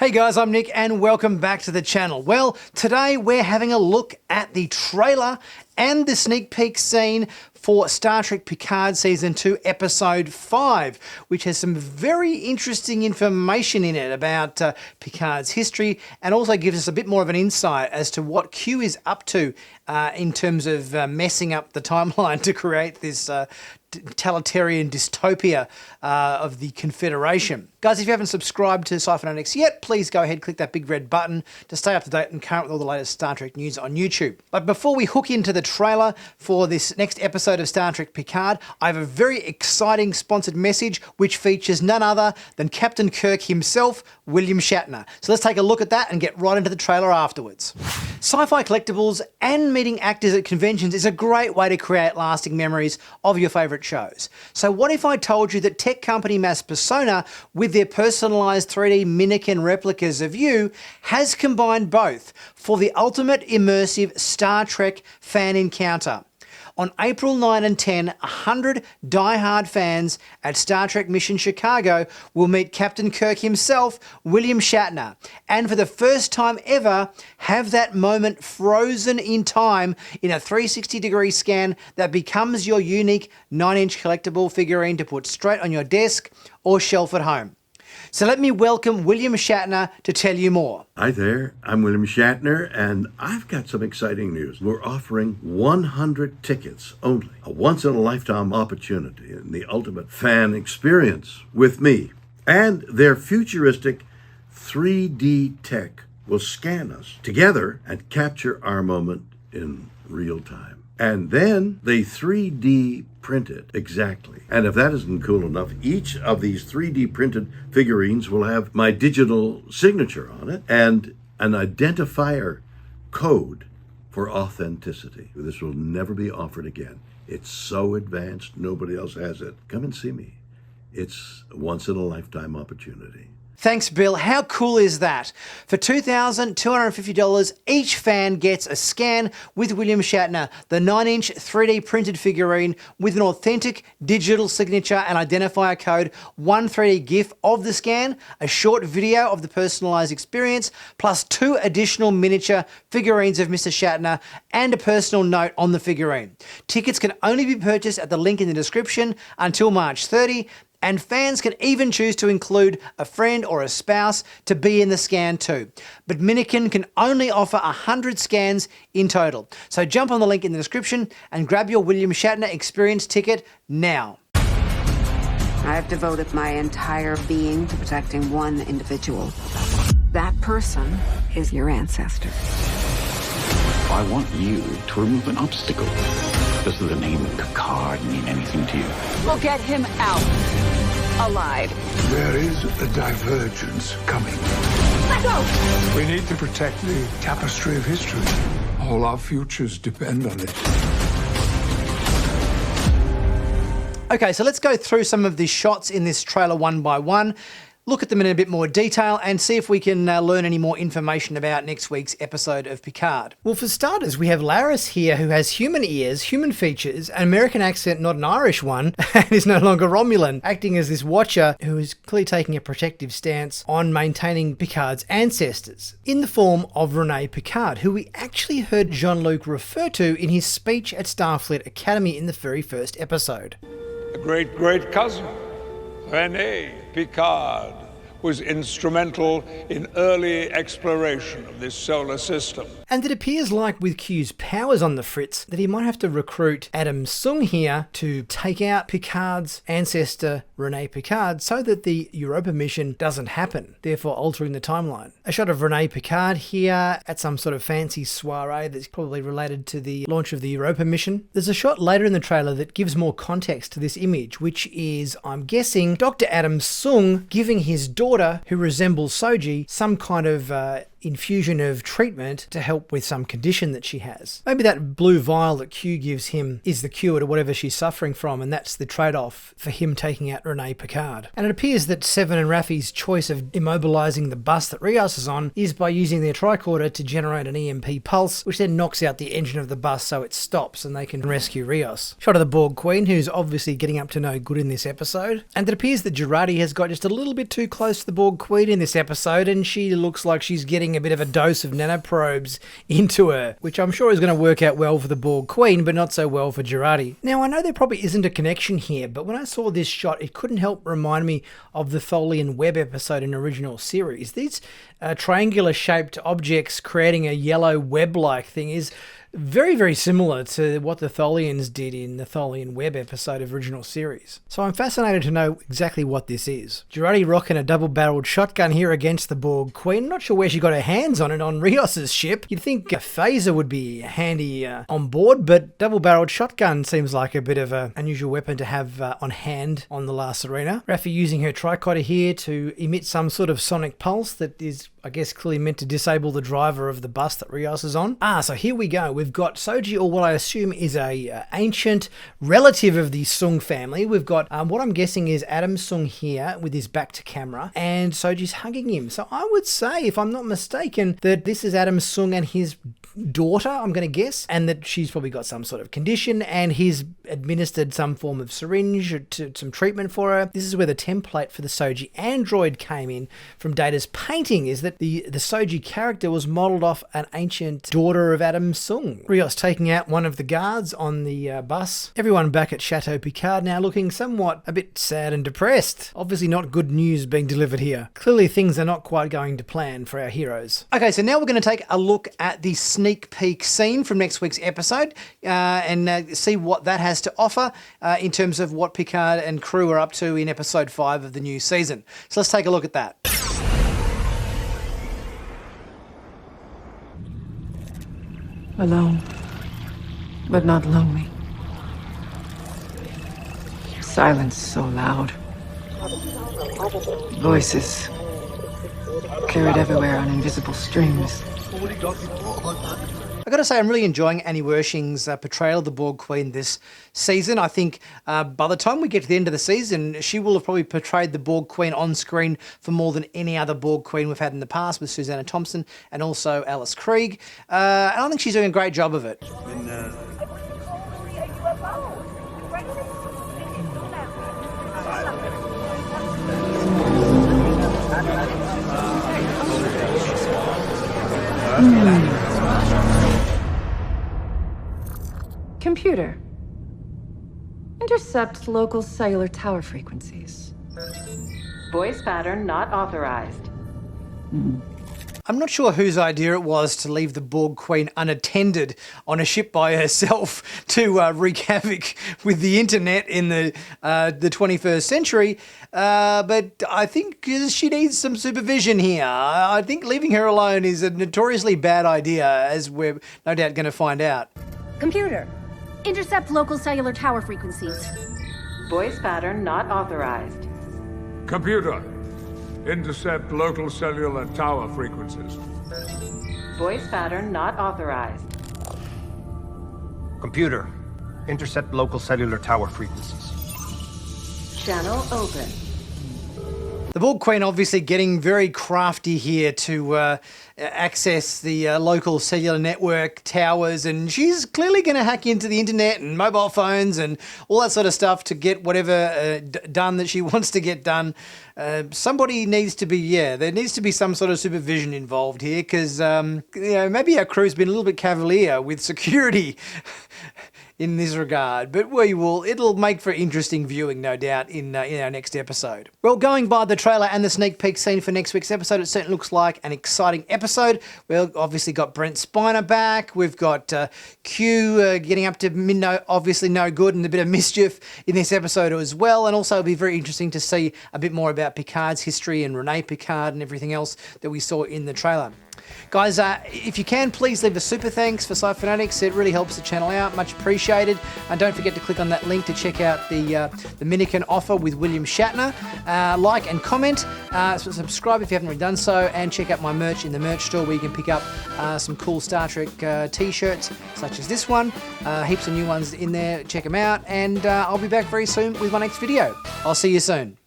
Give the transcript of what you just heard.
Hey guys, I'm Nick and welcome back to the channel. Well, today we're having a look at the trailer and the sneak peek scene for Star Trek Picard Season 2, Episode 5, which has some very interesting information in it about Picard's history and also gives us a bit more of an insight as to what Q is up to in terms of messing up the timeline to create this totalitarian dystopia of the Confederation. Guys, if you haven't subscribed to Sci-Finatics yet, please go ahead, click that big red button to stay up to date and current with all the latest Star Trek news on YouTube. But before we hook into the trailer for this next episode of Star Trek Picard, I have a very exciting sponsored message which features none other than Captain Kirk himself, William Shatner. So let's take a look at that and get right into the trailer afterwards. Sci-fi collectibles and meeting actors at conventions is a great way to create lasting memories of your favourite shows. So what if I told you that tech company Mass Persona, with their personalised 3D mannequin replicas of you, has combined both for the ultimate immersive Star Trek fan encounter? On April 9 and 10, 100 die-hard fans at Star Trek Mission Chicago will meet Captain Kirk himself, William Shatner, and for the first time ever, have that moment frozen in time in a 360-degree scan that becomes your unique 9-inch collectible figurine to put straight on your desk or shelf at home. So let me welcome William Shatner to tell you more. Hi there, I'm William Shatner, and I've got some exciting news. We're offering 100 tickets only, a once-in-a-lifetime opportunity and the ultimate fan experience with me. And their futuristic 3D tech will scan us together and capture our moment in real time. And then they 3D print it exactly. And if that isn't cool enough, each of these 3D printed figurines will have my digital signature on it and an identifier code for authenticity. This will never be offered again. It's so advanced, nobody else has it. Come and see me. It's a once-in-a-lifetime opportunity. Thanks, Bill. How cool is that? For $2,250, each fan gets a scan with William Shatner, the 9-inch 3D printed figurine with an authentic digital signature and identifier code, one 3D GIF of the scan, a short video of the personalised experience, plus 2 additional miniature figurines of Mr. Shatner and a personal note on the figurine. Tickets can only be purchased at the link in the description until March 30. And fans can even choose to include a friend or a spouse to be in the scan too. But Minikin can only offer 100 scans in total. So jump on the link in the description and grab your William Shatner experience ticket now. I've devoted my entire being to protecting one individual. That person is your ancestor. I want you to remove an obstacle. Does the name Picard mean anything to you? We'll get him out alive. There is a divergence coming. Let go! We need to protect the tapestry of history. All our futures depend on it. Okay, so let's go through some of the shots in this trailer one by one, look at them in a bit more detail and see if we can learn any more information about next week's episode of Picard. Well, for starters, we have Laris here who has human ears, human features, an American accent, not an Irish one, and is no longer Romulan, acting as this watcher who is clearly taking a protective stance on maintaining Picard's ancestors, in the form of Rene Picard, who we actually heard Jean-Luc refer to in his speech at Starfleet Academy in the very first episode. A great cousin, Rene Picard, was instrumental in early exploration of this solar system. And it appears like with Q's powers on the fritz that he might have to recruit Adam Sung here to take out Picard's ancestor Rene Picard so that the Europa mission doesn't happen, therefore altering the timeline. A shot of Rene Picard here at some sort of fancy soiree that's probably related to the launch of the Europa mission. There's a shot later in the trailer that gives more context to this image, which is, I'm guessing, Dr. Adam Sung giving his daughter, who resembles Soji, some kind of infusion of treatment to help with some condition that she has. Maybe that blue vial that Q gives him is the cure to whatever she's suffering from, and that's the trade-off for him taking out Rene Picard. And it appears that Seven and Raffi's choice of immobilizing the bus that Rios is on is by using their tricorder to generate an EMP pulse, which then knocks out the engine of the bus so it stops and they can rescue Rios. Shot of the Borg Queen, who's obviously getting up to no good in this episode. And it appears that Jurati has got just a little bit too close to the Borg Queen in this episode, and she looks like she's getting a bit of a dose of nanoprobes into her, which I'm sure is going to work out well for the Borg Queen, but not so well for Jurati. Now, I know there probably isn't a connection here, but when I saw this shot, it couldn't help remind me of the Tholian Web episode in the original series. These triangular-shaped objects creating a yellow web-like thing is very, very similar to what the Tholians did in the Tholian Web episode of original series. So I'm fascinated to know exactly what this is. Jurati rocking a double-barreled shotgun here against the Borg Queen. Not sure where she got her hands on it on Rios's ship. You'd think a phaser would be handy on board, but double-barreled shotgun seems like a bit of an unusual weapon to have on hand on the La Sirena. Raffi using her tricorder here to emit some sort of sonic pulse that is, I guess, clearly meant to disable the driver of the bus that Rios is on. So here we go. We've got Soji, or what I assume is a ancient relative of the Sung family. We've got what I'm guessing is Adam Sung here with his back to camera, and Soji's hugging him. So I would say, if I'm not mistaken, that this is Adam Sung and his daughter, I'm going to guess, and that she's probably got some sort of condition, and he's administered some form of syringe to some treatment for her. This is where the template for the Soji android came in from Data's painting, is that the Soji character was modelled off an ancient daughter of Adam Sung. Rios taking out one of the guards on the bus. Everyone back at Chateau Picard now looking somewhat a bit sad and depressed. Obviously not good news being delivered here. Clearly things are not quite going to plan for our heroes. Okay, so now we're going to take a look at the sneak peek scene from next week's episode and see what that has to offer in terms of what Picard and crew are up to in episode 5 of the new season. So let's take a look at that. Alone, but not lonely. Silence so loud. Voices carried everywhere on invisible strings. I've got to say, I'm really enjoying Annie Wersching's portrayal of the Borg Queen this season. I think by the time we get to the end of the season, she will have probably portrayed the Borg Queen on screen for more than any other Borg Queen we've had in the past, with Susanna Thompson and also Alice Krieg. And I think she's doing a great job of it. Computer. Intercept local cellular tower frequencies. Voice pattern not authorized. I'm not sure whose idea it was to leave the Borg Queen unattended on a ship by herself to wreak havoc with the internet in the 21st century, but I think she needs some supervision here. I think leaving her alone is a notoriously bad idea, as we're no doubt going to find out. Computer, intercept local cellular tower frequencies. Voice pattern not authorized. Computer, intercept local cellular tower frequencies. Voice pattern not authorized. Computer, intercept local cellular tower frequencies. Channel open. The Borg Queen obviously getting very crafty here to access the local cellular network towers, and she's clearly going to hack into the internet and mobile phones and all that sort of stuff to get whatever done that she wants to get done. Somebody needs to be, there needs to be some sort of supervision involved here, because maybe our crew's been a little bit cavalier with security in this regard, but it'll make for interesting viewing, no doubt, in our next episode. Well, going by the trailer and the sneak peek scene for next week's episode, it certainly looks like an exciting episode. We've obviously got Brent Spiner back. We've got Q getting up to obviously no good and a bit of mischief in this episode as well. And also it'll be very interesting to see a bit more about Picard's history and Rene Picard and everything else that we saw in the trailer. Guys, if you can, please leave a super thanks for Sci-Finatics. It really helps the channel out. Much appreciated. And don't forget to click on that link to check out the Minikin offer with William Shatner. Like and comment. Subscribe if you haven't already done so. And check out my merch in the merch store where you can pick up some cool Star Trek t-shirts, such as this one. Heaps of new ones in there. Check them out. And I'll be back very soon with my next video. I'll see you soon.